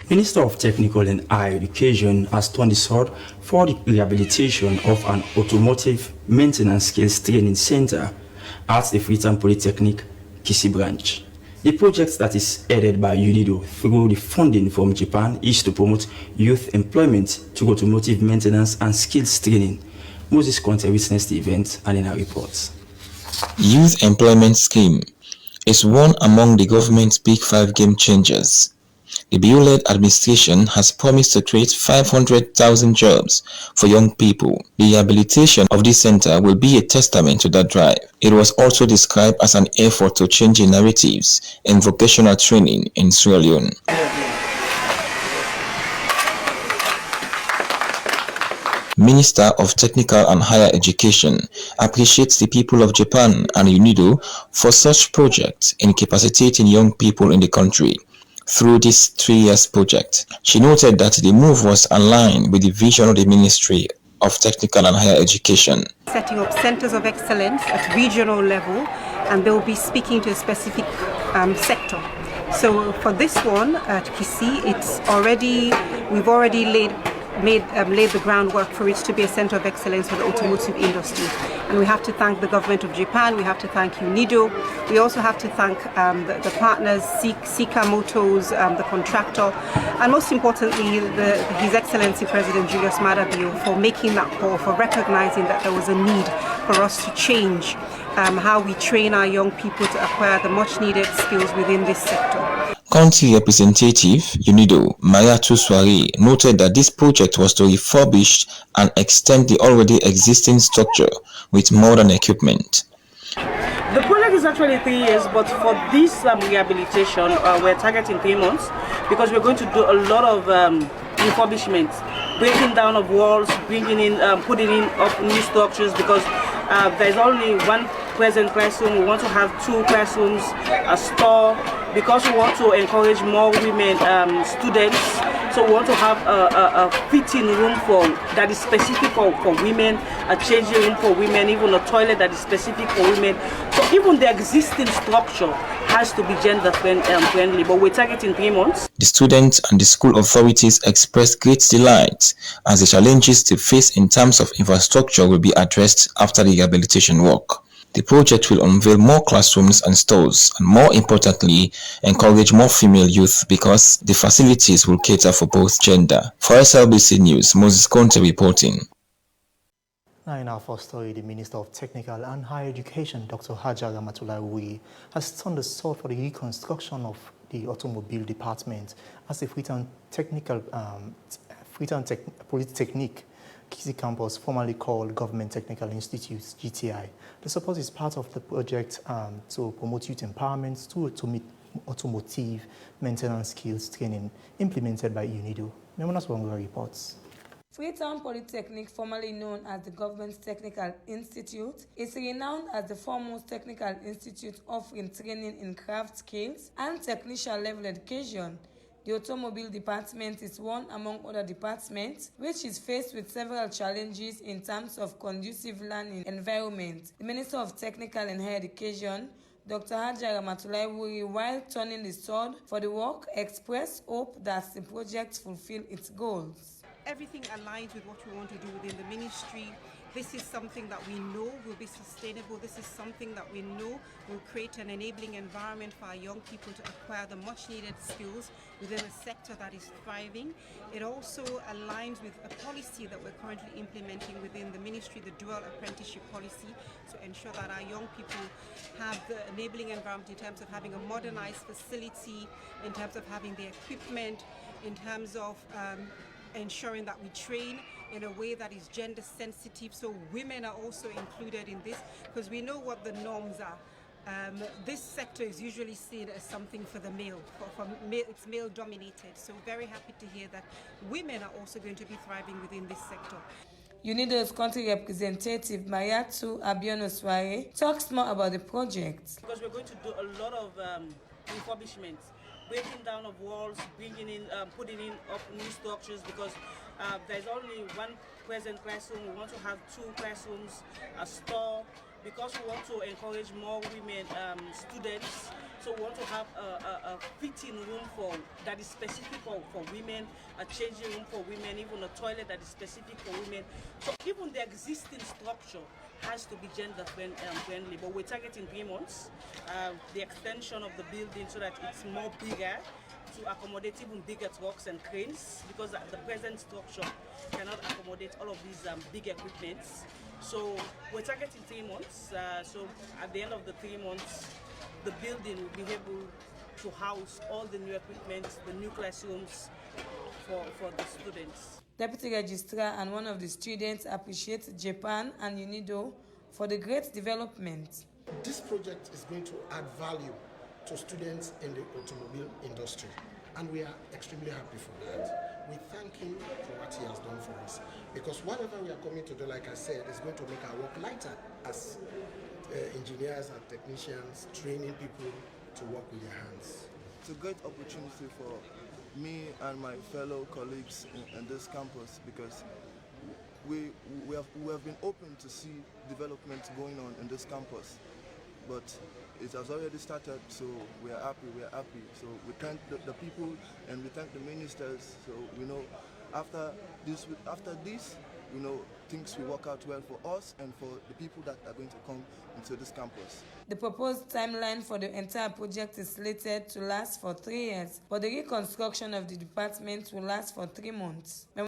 Minister of Technical and Higher Education has turned the sword for the rehabilitation of an automotive maintenance skills training center at the Freetown Polytechnic, Kisi branch. The project that is headed by UNIDO through the funding from Japan is to promote youth employment through automotive maintenance and skills training. Moses Conte witnessed the event and in our reports. Youth Employment Scheme is one among the government's big five game changers. The BU-led administration has promised to create 500,000 jobs for young people. The rehabilitation of this center will be a testament to that drive. It was also described as an effort to change the narratives in vocational training in Sierra Leone. Minister of Technical and Higher Education appreciates the people of Japan and UNIDO for such projects in capacitating young people in the country through this 3 years project. She noted that the move was aligned with the vision of the Ministry of Technical and Higher Education. Setting up centers of excellence at regional level, and they'll be speaking to a specific sector. So for this one at Kisi, we've already laid the groundwork for it to be a center of excellence for the automotive industry. And we have to thank the government of Japan, we have to thank UNIDO, we also have to thank the partners, Sika Motors, the contractor, and most importantly, His Excellency President Julius Maada Bio for making that call, for recognizing that there was a need for us to change how we train our young people to acquire the much needed skills within this sector. County Representative UNIDO Mayatu Swari noted that this project was to refurbish and extend the already existing structure with modern equipment. The project is actually 3 years, but for this rehabilitation, we're targeting 3 months because we're going to do a lot of refurbishment, breaking down of walls, bringing in, putting in up new structures because there's only one present classroom. We want to have 2 classrooms, a store, because we want to encourage more women students. So we want to have a fitting room that is specific for women, a changing room for women, even a toilet that is specific for women. So even the existing structure has to be gender friendly, but we're targeting 3 months. The students and the school authorities expressed great delight as the challenges they face in terms of infrastructure will be addressed after the rehabilitation work. The project will unveil more classrooms and stores and, more importantly, encourage more female youth because the facilities will cater for both gender. For SLBC News, Moses Conte reporting. Now in our first story, the Minister of Technical and Higher Education, Dr. Hajar Ramatulai, has turned the sword for the reconstruction of the automobile department as the Freetown Polytechnic Kisi campus, formerly called Government Technical Institute, GTI. The support is part of the project to promote youth empowerment to automotive maintenance skills training implemented by UNIDO. Memonas Wangura reports. Freetown Polytechnic, formerly known as the Government Technical Institute, is renowned as the foremost technical institute offering training in craft skills and technician level education. The automobile department is one among other departments which is faced with several challenges in terms of conducive learning environment. The Minister of Technical and Higher Education, Dr. Hajar Ramatulai, while turning the sword for the work, expressed hope that the project fulfill its goals. Everything aligns with what we want to do within the ministry. This is something that we know will be sustainable. This is something that we know will create an enabling environment for our young people to acquire the much needed skills within a sector that is thriving. It also aligns with a policy that we're currently implementing within the ministry, the dual apprenticeship policy, to ensure that our young people have the enabling environment in terms of having a modernized facility, in terms of having the equipment, in terms of ensuring that we train in a way that is gender sensitive, so women are also included in this, because we know what the norms are. This sector is usually seen as something for the male, it's male dominated, so very happy to hear that women are also going to be thriving within this sector. UNIDO's country representative Mayatu Abionosware talks more about the project. Because we're going to do a lot of refurbishment, breaking down of walls, bringing in, putting in up new structures because there's only one present classroom. We want to have 2 classrooms, a store, because we want to encourage more women students. So we want to have a fitting room that is specific for women, a changing room for women, even a toilet that is specific for women. So even the existing structure has to be gender friendly, but we're targeting 3 months. The extension of the building so that it's more bigger to accommodate even bigger trucks and cranes, because the present structure cannot accommodate all of these big equipments. So we're targeting 3 months. So at the end of the 3 months, the building will be able to house all the new equipment, the new classrooms for the students. Deputy Registrar and one of the students appreciates Japan and UNIDO for the great development. This project is going to add value to students in the automobile industry, and we are extremely happy for that. We thank him for what he has done for us, because whatever we are coming to do, like I said, is going to make our work lighter as engineers and technicians, training people to work with their hands. It's a great opportunity for me and my fellow colleagues in this campus, because we have been open to see development going on in this campus, but it has already started, so we are happy. So we thank the people and we thank the ministers. So we know after this, we know things will work out well for us and for the people that are going to come into this campus. The proposed timeline for the entire project is slated to last for 3 years, but the reconstruction of the department will last for 3 months.